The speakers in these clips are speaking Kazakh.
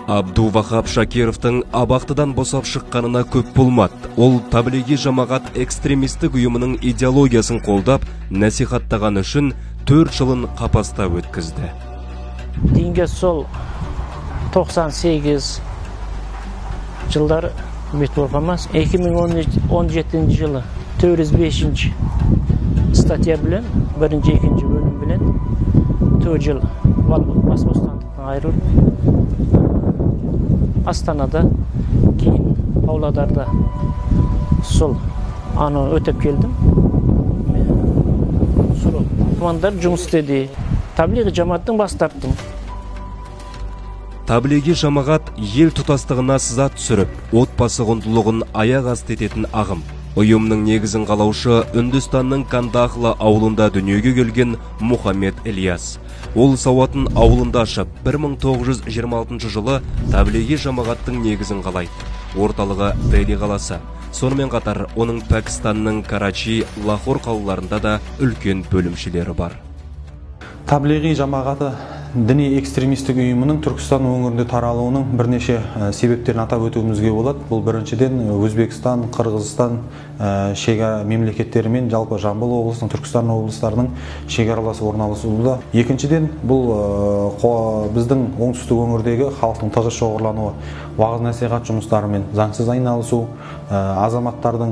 Абдувахап Шакировтың абақтыдан босап шыққанына көп болмады. Ол таблиги жамағат экстремистік ұйымының идеологиясын қолдап, насихаттаған үшін 4 жылын қапаста өткізді. Дейінгі сол 98 жылдар үмет болғанмыз. 2017 жылы 405 статья білен, 1-2 бөлім білен 4 жыл бас бостандықтан айырылып, Астанада, кейін Павлодарда сол аны өтіп келдім. Сол командар жұмыс істеді. Таблиги жамағаттың бас тарттым. Таблиги жамағат ел тұтастығына сызат түсіріп, отбасы құндылығын аяқ асты ететін ағым. Ұйымның негізін қалаушы Үндістанның Кандахла ауылында дүниеге келген Мұхаммед Ильяс. Ол сауатын ауылында ашып, 1926 жылы таблиги жамағаттың негізін қалайды. Орталығы Дели қаласы. Сонымен қатар, оның Пәкістанның Карачи, Лахор қалаларында да үлкен бөлімшелері бар. Таблиги жамағаты діни экстремистік ұйымының Түркістан өңірінде таралуының бірнеше себептерін атап өтуімізге болады. Бұл біріншіден Өзбекстан, Қырғызстан шекара мемлекеттері мен жалпы Жамбыл облысының, Түркістан облыстарының шекаралас орналасуында. Екіншіден бұл біздің оңтүстік өңірдегі халықтың тығыз шоғырлануы, уағыз насихат жұмыстарымен заңсыз айналысу, азаматтардың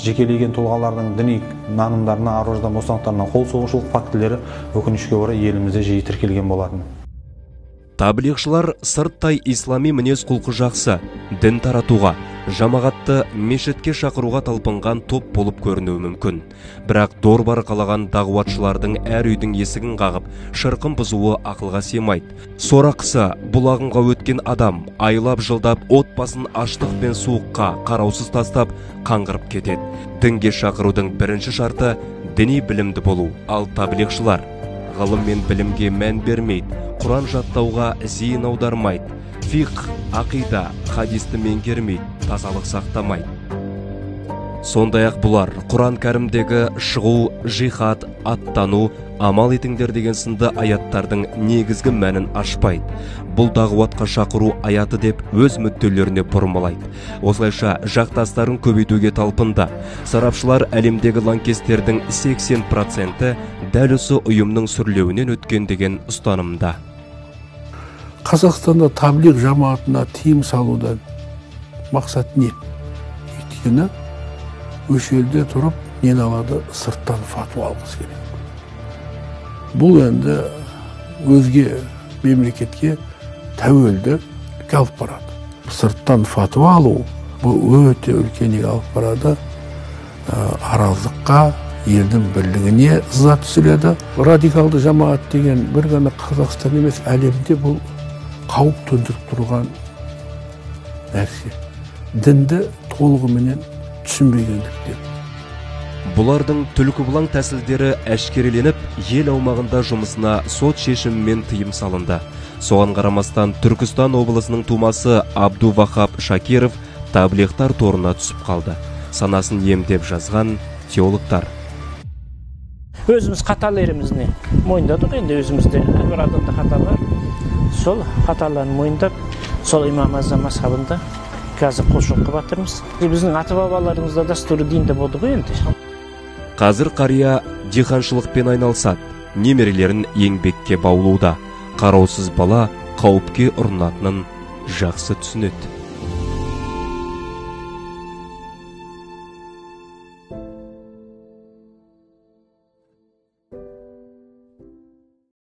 жекелеген тұлғалардың діни нанымдарына, ар-ождан бостандықтарына қол соғушылық фактілері өкінішке орай елімізде жиі тіркелген болатын. Таблиғшылар сырттай ислами мінез құлқы жақсы, дін таратуға, жамағатты мешітке шақыруға талпынған топ болып көрінуі мүмкін. Бірақ дорбары қалаған дағуатшылардың әр үйдің есігін қағып, шырқын бұзуы ақылға сыймайды. Сорақысы, бұлағынға өткен адам айлап жылдап отбасын аштық пен суыққа қараусыз тастап қаңғырып кетеді. Дінге шақырудың бірінші шарты діни білімді болу. Ал таблиғшылар ғылым мен білімге мән бермейді, Құран жаттауға зейін аудармайды, фиқх, ақида, хадисті меңгермейді, тазалық сақтамайды. Сондай-ақ бұлар Құран кәрімдегі шығу, жихад, аттану, амал етіңдер деген сынды аяттардың негізгі мәнін ашпайды. Бұл дағуатқа шақыру аяты деп өз мүдделеріне бұрмалайды. Осылайша жақтастарын көбейтуге талпынды. Сарапшылар әлемдегі лаңкестердің 80% дәл осы ұйымның сүрлеуінен өткен деген ұстанымда. Қазақстанда таблиғ жамағатына тыйым салудан мақсат не? Өйткені өш елде тұрып, нені алады, сырттан фатуа алғысы керек. Бұл енді өзге мемлекетке тәуелді алып барады. Сырттан фатуа алу бұл өте үлкен алып барады. Араздыққа, елдің бірлігіне ыза түсіреді. Радикалды жамағат деген бір ғана Қазақстан емес, әлемде бұл қауіп төндіріп тұрған нәрсе. Дінді толығыменен түсінбегендіктен. Бұлардың түлкі бұлаң тәсілдері әшкереленіп, ел аумағында жұмысына сот шешімімен тыйым салынды. Соған қарамастан Түркістан облысының тумасы Абдувахап Шакиров таблиғтар торына түсіп қалды. Санасын емдеп жазған теологтар. Өзіміз қаталарымызды мойындадық, енді өзімізде бір адамда хата бар. Сол хаталарын мойындап, сол имам Азам мазхабында қазір құлшылыққа батырмыз. Біздің ата-бабаларымызда дәстүрі дінде болды ғой енді. Қазір қария диханшылықпен айналысады, немерелерін еңбекке баулуда. Қараусыз бала қауіпке ұрынатынын жақсы түсінеді.